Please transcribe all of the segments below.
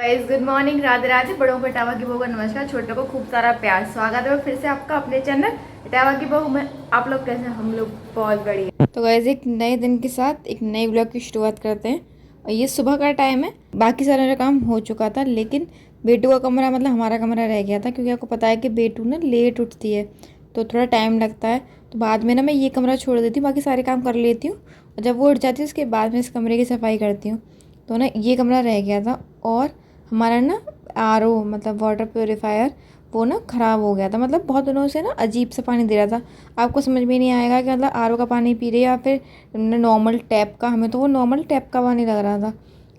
Guys good morning, Radhe Radhe. बड़ों को इटावा की बहू का नमस्कार, छोटों को खूब सारा प्यार। स्वागत है फिर से आपका अपने चैनल इटावा की बहू में। आप लोग कैसे हैं? हम लोग बहुत बढ़िया। तो गाइस एक नए दिन के साथ एक नए ब्लॉग की शुरुआत करते हैं। और ये सुबह का टाइम है, बाकी सारा मेरा काम हो चुका था, लेकिन बेटू का कमरा मतलब हमारा कमरा रह गया था, क्योंकि आपको पता है कि बेटू ना लेट उठती है तो थोड़ा टाइम लगता है। तो बाद में ना मैं ये कमरा छोड़ देती हूँ, बाकी सारे काम कर लेती हूँ और जब वो उठ जाती है उसके बाद में इस कमरे की सफाई करती हूँ। तो ना ये कमरा रह गया था। और हमारा ना आरओ मतलब वाटर प्योरीफायर वो ना ख़राब हो गया था। मतलब बहुत दिनों से ना अजीब सा पानी दे रहा था। आपको समझ में नहीं आएगा कि मतलब आरओ का पानी पी रहे या फिर नॉर्मल टैप का। हमें तो वो नॉर्मल टैप का पानी लग रहा था,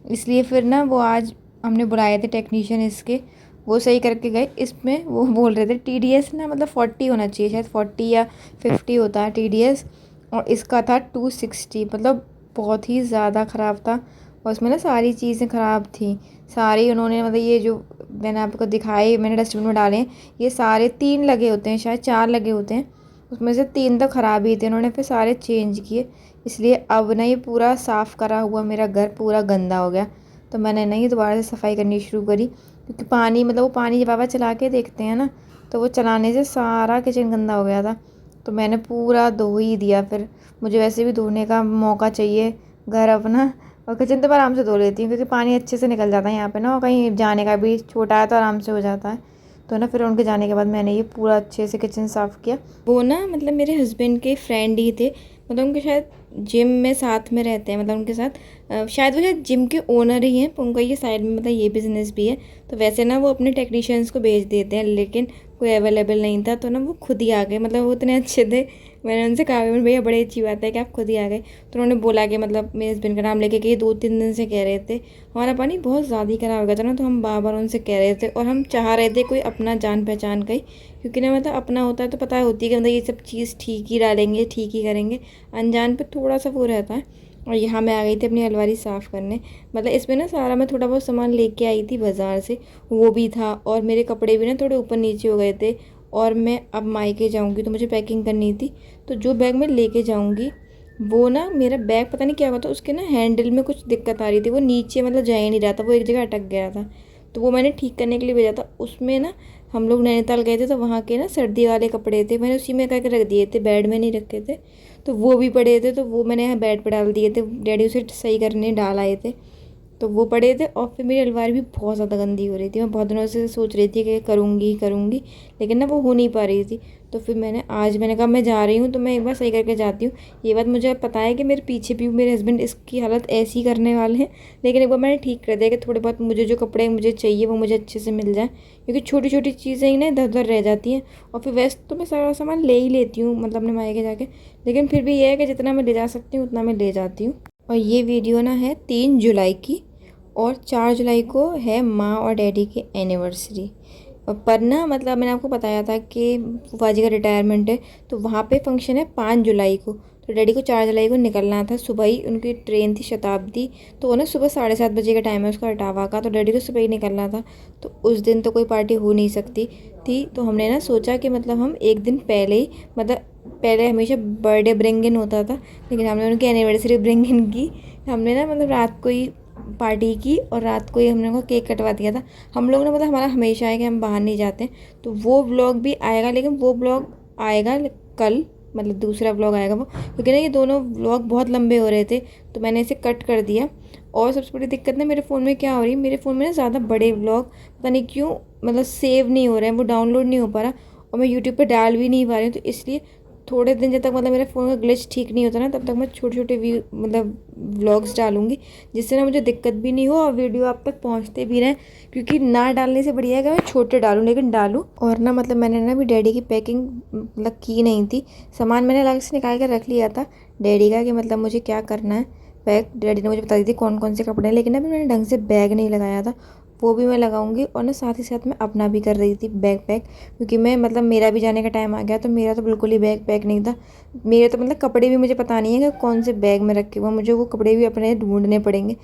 इसलिए फिर ना वो आज हमने बुलाए थे टेक्नीशियन इसके। वो सही करके गए। इसमें वो बोल रहे थे TDS ना मतलब 40 होना चाहिए, शायद 40 या 50 होता है TDS, और इसका था 260। मतलब बहुत ही ज़्यादा ख़राब था और उसमें ना सारी चीज़ें ख़राब थी सारी। उन्होंने मतलब ये जो मैंने आपको दिखाए मैंने डस्टबिन में डाले हैं, ये सारे 3 लगे होते हैं, शायद 4 लगे होते हैं, उसमें से 3 तो ख़राब ही थे। उन्होंने फिर सारे चेंज किए, इसलिए अब ना ये पूरा साफ़ करा हुआ मेरा घर पूरा गंदा हो गया। तो मैंने ना ये दोबारा से सफाई करनी शुरू करी, क्योंकि पानी मतलब वो पानी जब पापा चला के देखते हैं ना तो वो चलाने से सारा किचन गंदा हो गया था। तो मैंने पूरा धो ही दिया। फिर मुझे वैसे भी धोने का मौका चाहिए घर अपना, और किचन तो मैं आराम से धो लेती हूँ क्योंकि पानी अच्छे से निकल जाता है यहाँ पे ना, और कहीं जाने का भी छोटा है तो आराम से हो जाता है। तो ना फिर उनके जाने के बाद मैंने ये पूरा अच्छे से किचन साफ़ किया। वो ना मतलब मेरे हस्बैंड के फ्रेंड ही थे, मतलब उनके शायद जिम में साथ में रहते हैं, मतलब उनके साथ शायद वो शायद जिम के ओनर ही हैं। उनका ये साइड में मतलब ये बिज़नेस भी है। तो वैसे ना वो अपने टेक्नीशियंस को भेज देते हैं, लेकिन कोई अवेलेबल नहीं था तो ना वो खुद ही आ गए। मतलब वो इतने अच्छे थे, मैंने उनसे कहा भैया बड़ी अच्छी बात है कि आप खुद ही आ गए। तो उन्होंने बोला कि मतलब मेरे हस्बैंड का नाम लेके कि 2-3 दिन से कह रहे थे हमारा पानी बहुत ज़्यादा ही ख़राब हो गया था ना, तो हम बार बार उनसे कह रहे थे और हम चाह रहे थे कोई अपना जान पहचान का ही, क्योंकि ना मतलब अपना होता है तो पता होती है कि मतलब ये सब चीज़ ठीक ही डालेंगे ठीक ही करेंगे। अनजान पे थोड़ा सा वो रहता है। और यहाँ मैं आ गई थी अपनी अलमारी साफ़ करने। मतलब इसमें ना सारा मैं थोड़ा बहुत सामान लेके आई थी बाज़ार से, वो भी था, और मेरे कपड़े भी ना थोड़े ऊपर नीचे हो गए थे। और मैं अब मायके जाऊँगी तो मुझे पैकिंग करनी थी। तो जो बैग मैं लेके जाऊँगी वो ना मेरा बैग पता नहीं क्या हुआ था, उसके ना हैंडल में कुछ दिक्कत आ रही थी, वो नीचे मतलब जा ही नहीं रहा था, वो एक जगह अटक गया था। तो वो मैंने ठीक करने के लिए भेजा था। उसमें ना हम लोग नैनीताल गए थे तो वहाँ के ना सर्दी वाले कपड़े थे, मैंने उसी में करके रख दिए थे, बेड में नहीं रखे थे। तो वो भी पड़े थे, तो वो मैंने यहाँ बेड पर डाल दिए थे, डैडी उसे सही करने डाल आए थे। तो वो पड़े थे। और फिर मेरी अलमारी भी बहुत ज़्यादा गंदी हो रही थी। मैं बहुत दिनों से सोच रही थी कि करूँगी करूँगी, लेकिन ना वो हो नहीं पा रही थी। तो फिर मैंने कहा मैं जा रही हूँ तो मैं एक बार सही करके जाती हूँ। ये बात मुझे पता है कि मेरे पीछे भी मेरे हस्बैंड इसकी हालत ऐसी करने वाले हैं, लेकिन एक बार मैंने ठीक कर दिया कि थोड़े बहुत मुझे जो कपड़े मुझे चाहिए वो मुझे अच्छे से मिल जाए, क्योंकि छोटी छोटी चीज़ें ही ना इधर उधर रह जाती हैं। और फिर वैसे तो मैं सारा सामान ले ही लेती हूँ मतलब अपने मायके जाके, लेकिन फिर भी ये है कि जितना मैं ले जा सकती हूँ उतना मैं ले जाती हूँ। और ये वीडियो ना है 3 जुलाई की, और 4 जुलाई को है माँ और डैडी की एनिवर्सरी। पर ना मतलब मैंने आपको बताया था कि फूफा जी का रिटायरमेंट है, तो वहाँ पे फंक्शन है 5 जुलाई को। तो डैडी को 4 जुलाई को निकलना था सुबह ही, उनकी ट्रेन थी शताब्दी। तो वो ना सुबह 7:30 बजे का टाइम है उसका इटावा का, तो डैडी को सुबह ही निकलना था। तो उस दिन तो कोई पार्टी हो नहीं सकती थी, तो हमने ना सोचा कि मतलब हम एक दिन पहले ही, मतलब पहले हमेशा बर्थडे ब्रिंग इन होता था, लेकिन हमने उनकी एनिवर्सरी ब्रिंग इन की। हमने ना मतलब रात को ही पार्टी की और रात को ही हमने उनको केक कटवा दिया था। हम लोग ना मतलब हमारा हमेशा है कि हम बाहर नहीं जाते, तो वो व्लॉग भी आएगा, लेकिन वो व्लॉग आएगा कल, मतलब दूसरा व्लॉग आएगा वो, क्योंकि ना ये दोनों व्लॉग बहुत लंबे हो रहे थे तो मैंने इसे कट कर दिया। और सबसे बड़ी दिक्कत ना मेरे फ़ोन में क्या हो रही है, मेरे फ़ोन में ना ज़्यादा बड़े व्लॉग पता नहीं क्यों मतलब सेव नहीं हो रहे हैं, वो डाउनलोड नहीं हो पा रहा, और मैं यूट्यूब पर डाल भी नहीं पा रही हूँ। तो इसलिए थोड़े दिन जब तक मतलब मेरे फ़ोन का ग्लिच ठीक नहीं होता ना, तब तक मैं छोटे छोटे मतलब व्लॉग्स डालूंगी, जिससे ना मुझे दिक्कत भी नहीं हो और वीडियो आप तक पहुंचते भी रहें। क्योंकि ना डालने से बढ़िया है कि मैं छोटे डालूँ, लेकिन डालूँ। और ना मतलब मैंने ना अभी डैडी की पैकिंग मतलब की नहीं थी, सामान मैंने अलग से निकाल कर रख लिया था डैडी का कि मतलब मुझे क्या करना है पैक। डैडी ने मुझे बता दी थी कौन कौन से कपड़े हैं, लेकिन अभी मैंने ढंग से बैग नहीं लगाया था, वो भी मैं लगाऊंगी। और ना साथ ही साथ मैं अपना भी कर रही थी बैग पैक, क्योंकि मैं मतलब मेरा भी जाने का टाइम आ गया, तो मेरा तो बिल्कुल ही बैग पैक नहीं था। मेरे तो मतलब कपड़े भी मुझे पता नहीं है कि कौन से बैग में रखे हुए, मुझे वो कपड़े भी अपने ढूंढने पड़ेंगे।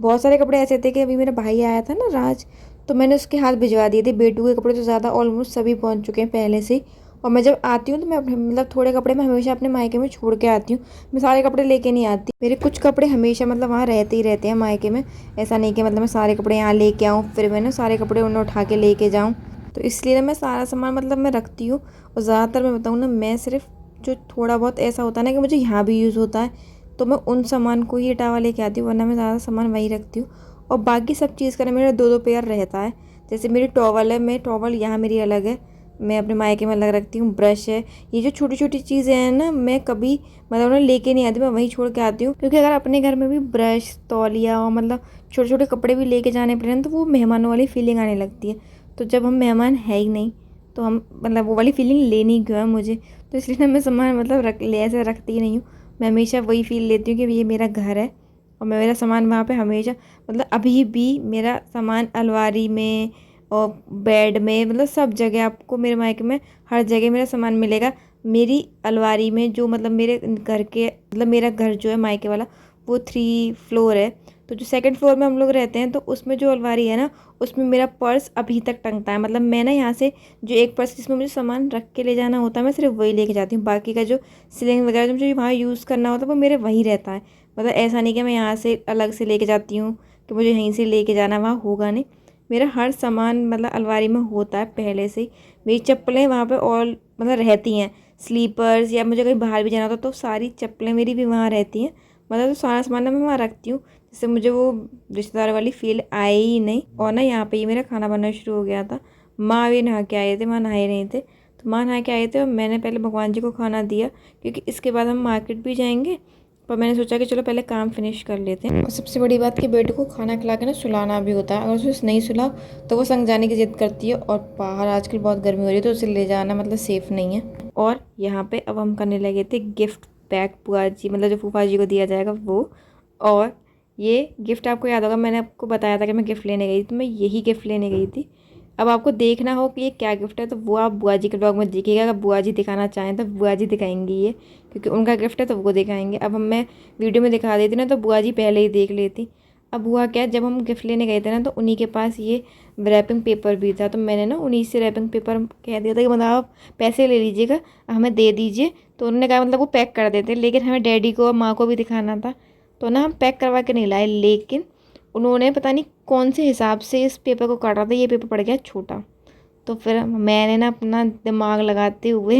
बहुत सारे कपड़े ऐसे थे कि अभी मेरा भाई आया था ना राज, तो मैंने उसके हाथ भिजवा दिए थे। बेटू के कपड़े तो ज़्यादा ऑलमोस्ट सभी पहुँच चुके हैं पहले से ही, और मैं जब आती हूँ तो मैं मतलब थोड़े कपड़े मैं हमेशा अपने मायके में छोड़ के आती हूँ। मैं सारे कपड़े लेके नहीं आती, मेरे कुछ कपड़े हमेशा मतलब वहाँ रहते ही रहते हैं मायके में। ऐसा नहीं कि मतलब मैं सारे कपड़े यहाँ लेके आऊँ फिर मैं ना सारे कपड़े उन्हें उठा के लेके जाऊँ। तो इसलिए ना मैं सारा सामान मतलब मैं रखती हूँ। और ज़्यादातर मैं बताऊँ ना, मैं सिर्फ जो थोड़ा बहुत ऐसा होता है ना कि मुझे यहाँ भी यूज़ होता है तो मैं उन सामान को ही इटावा लेके आती हूँ, वरना मैं ज़्यादा सामान वहीं रखती हूँ। और बाकी सब चीज़ का ना मेरा 2-2 पेयर रहता है। जैसे मेरी टॉवल है, मैं टॉवल यहाँ मेरी अलग है, मैं अपने मायके में अलग रखती हूँ। ब्रश है, ये जो छोटी छोटी चीज़ें हैं ना मैं कभी मतलब उन्हें लेके नहीं आती, मैं वहीं छोड़ के आती हूँ। क्योंकि अगर अपने घर में भी ब्रश, तौलिया और मतलब छोटे छोटे कपड़े भी लेके जाने पड़े तो वो मेहमानों वाली फीलिंग आने लगती है। तो जब हम मेहमान है ही नहीं तो हम मतलब वो वाली फीलिंग लेनी क्यों है मुझे। तो इसलिए ना मैं सामान मतलब ऐसे रखती ही नहीं हूँ। मैं हमेशा वही फील लेती हूँ कि ये मेरा घर है और मैं मेरा सामान वहाँ पे हमेशा मतलब अभी भी मेरा सामान अलमारी में और बेड में मतलब सब जगह आपको मेरे मायके में हर जगह मेरा सामान मिलेगा। मेरी अलमारी में जो मतलब मेरे घर के मतलब मेरा घर जो है मायके वाला वो 3 फ्लोर है। तो जो सेकंड फ्लोर में हम लोग रहते हैं तो उसमें जो अलमारी है ना उसमें मेरा पर्स अभी तक टंगता है। मतलब मैं ना यहाँ से जो एक पर्स जिसमें मुझे सामान रख के ले जाना होता है मैं सिर्फ वही लेके जाती हूँ। बाकी का जो सिलिंग वगैरह जो मुझे वहाँ यूज़ करना होता है वो मेरे वहीं रहता है। मतलब ऐसा नहीं कि मैं यहाँ से अलग से लेके जाती हूँ कि मुझे यहीं से लेके जाना, वहाँ होगा नहीं। मेरा हर सामान मतलब अलमारी में होता है पहले से ही। मेरी चप्पलें वहाँ पे और मतलब रहती हैं, स्लीपर्स या मुझे कहीं बाहर भी जाना होता तो सारी चप्पलें मेरी भी वहाँ रहती हैं। मतलब तो सारा सामान ना मैं वहाँ रखती हूँ, जिससे मुझे वो रिश्तेदार वाली फील आए ही नहीं। और ना यहाँ पे ही मेरा खाना बनना शुरू हो गया था। माँ भी नहा के आए थे, माँ नहाए नहीं थे तो माँ नहा के आए थे और मैंने पहले भगवान जी को खाना दिया क्योंकि इसके बाद हम मार्केट भी जाएंगे। पर मैंने सोचा कि चलो पहले काम फिनिश कर लेते हैं। और सबसे बड़ी बात कि बेटे को खाना खिला के ना सुलाना भी होता है। अगर उसे नहीं सुलाओ तो वो संग जाने की जिद करती है और बाहर आजकल बहुत गर्मी हो रही है तो उसे ले जाना मतलब सेफ़ नहीं है। और यहाँ पे अब हम करने लगे थे गिफ्ट पैक बुआ जी मतलब जो फूफा जी को दिया जाएगा वो। और ये गिफ्ट आपको याद होगा मैंने आपको बताया था कि मैं गिफ्ट लेने गई थी, तो मैं यही गिफ्ट लेने गई थी। अब आपको देखना हो कि ये क्या गिफ्ट है तो वो आप बुआ जी के ब्लॉग में देखिएगा। अगर बुआ जी दिखाना चाहें तो बुआ जी दिखाएंगी ये, क्योंकि उनका गिफ्ट है तो वो दिखाएंगे। अब हम मैं वीडियो में दिखा देती ना तो बुआ जी पहले ही देख लेती। अब हुआ क्या, जब हम गिफ्ट लेने गए थे ना तो उन्हीं के पास ये रैपिंग पेपर भी था, तो मैंने ना उन्हीं से रैपिंग पेपर कह दिया था कि मतलब आप पैसे ले लीजिएगा हमें दे दीजिए। तो उन्होंने कहा मतलब वो पैक कर देते, लेकिन हमें डैडी को और माँ को भी दिखाना था तो ना हम पैक करवा के नहीं लाए। लेकिन उन्होंने पता नहीं कौन से हिसाब से इस पेपर को काटा था, ये पेपर पड़ गया छोटा। तो फिर मैंने ना अपना दिमाग लगाते हुए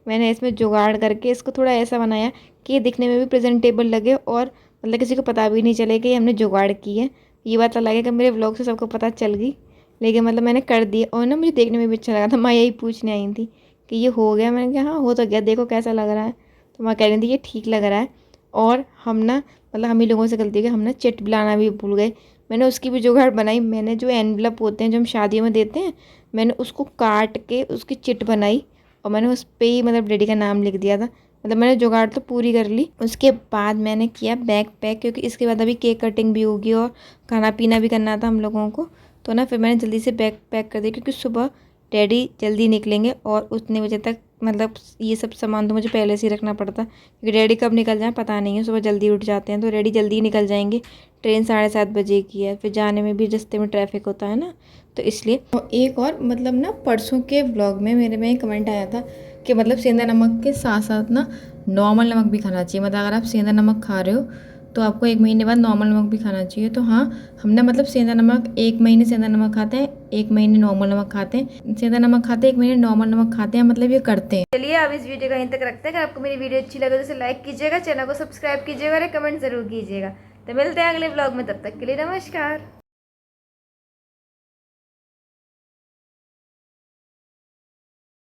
मैंने इसमें जुगाड़ करके इसको थोड़ा ऐसा बनाया कि ये दिखने में भी प्रेजेंटेबल लगे और मतलब किसी को पता भी नहीं चले कि हमने जुगाड़ की है। ये बात अलग है कि मेरे व्लॉग से सबको पता चल गई, लेकिन मतलब मैंने कर दिया और ना मुझे देखने में भी अच्छा लगा था। माँ यही पूछने आई थी कि ये हो गया, मैंने कहा हाँ हो तो गया, देखो कैसा लग रहा है। तो माँ कह रही थी ये ठीक लग रहा है। और हम ना मतलब हम ही लोगों से गलती है कि हम ना चिट बनाना भी भूल गए। मैंने उसकी भी जुगाड़ बनाई, मैंने जो एनवलप होते हैं जो हम शादियों में देते हैं मैंने उसको काट के उसकी चिट बनाई और मैंने उस पर ही मतलब डैडी का नाम लिख दिया था। मतलब मैंने जुगाड़ तो पूरी कर ली। उसके बाद मैंने किया बैग पैक, क्योंकि इसके बाद अभी केक कटिंग भी होगी और खाना पीना भी करना था हम लोगों को। तो ना फिर मैंने जल्दी से बैग पैक कर दिया, क्योंकि सुबह डैडी जल्दी निकलेंगे और उतने बजे तक मतलब ये सब सामान तो मुझे पहले से ही रखना पड़ता, क्योंकि डैडी कब निकल जाए पता नहीं है। सुबह जल्दी उठ जाते हैं तो डैडी जल्दी निकल जाएंगे। ट्रेन 7:30 बजे की है, फिर जाने में भी रास्ते में ट्रैफिक होता है ना, तो इसलिए। और एक और मतलब ना परसों के व्लॉग में मेरे में एक कमेंट आया था कि मतलब सेंधा नमक के साथ साथ ना नॉर्मल नमक भी खाना चाहिए। मतलब अगर आप सेंधा नमक खा रहे हो तो आपको 1 महीने बाद नॉर्मल नमक भी खाना चाहिए। तो हाँ, हमने मतलब सेंधा नमक 1 महीने सेंधा नमक खाते हैं, 1 महीने नॉर्मल नमक खाते हैं। सेंधा नमक खाते हैं, 1 महीने नॉर्मल नमक खाते हैं, मतलब ये करते हैं। चलिए अब इस वीडियो को यहीं तक रखते हैं। अगर आपको मेरी वीडियो अच्छी लगे तो इसे लाइक कीजिएगा, चैनल को सब्सक्राइब कीजिएगा और कमेंट जरूर कीजिएगा। तो मिलते हैं अगले ब्लॉग में, तब तक के लिए नमस्कार।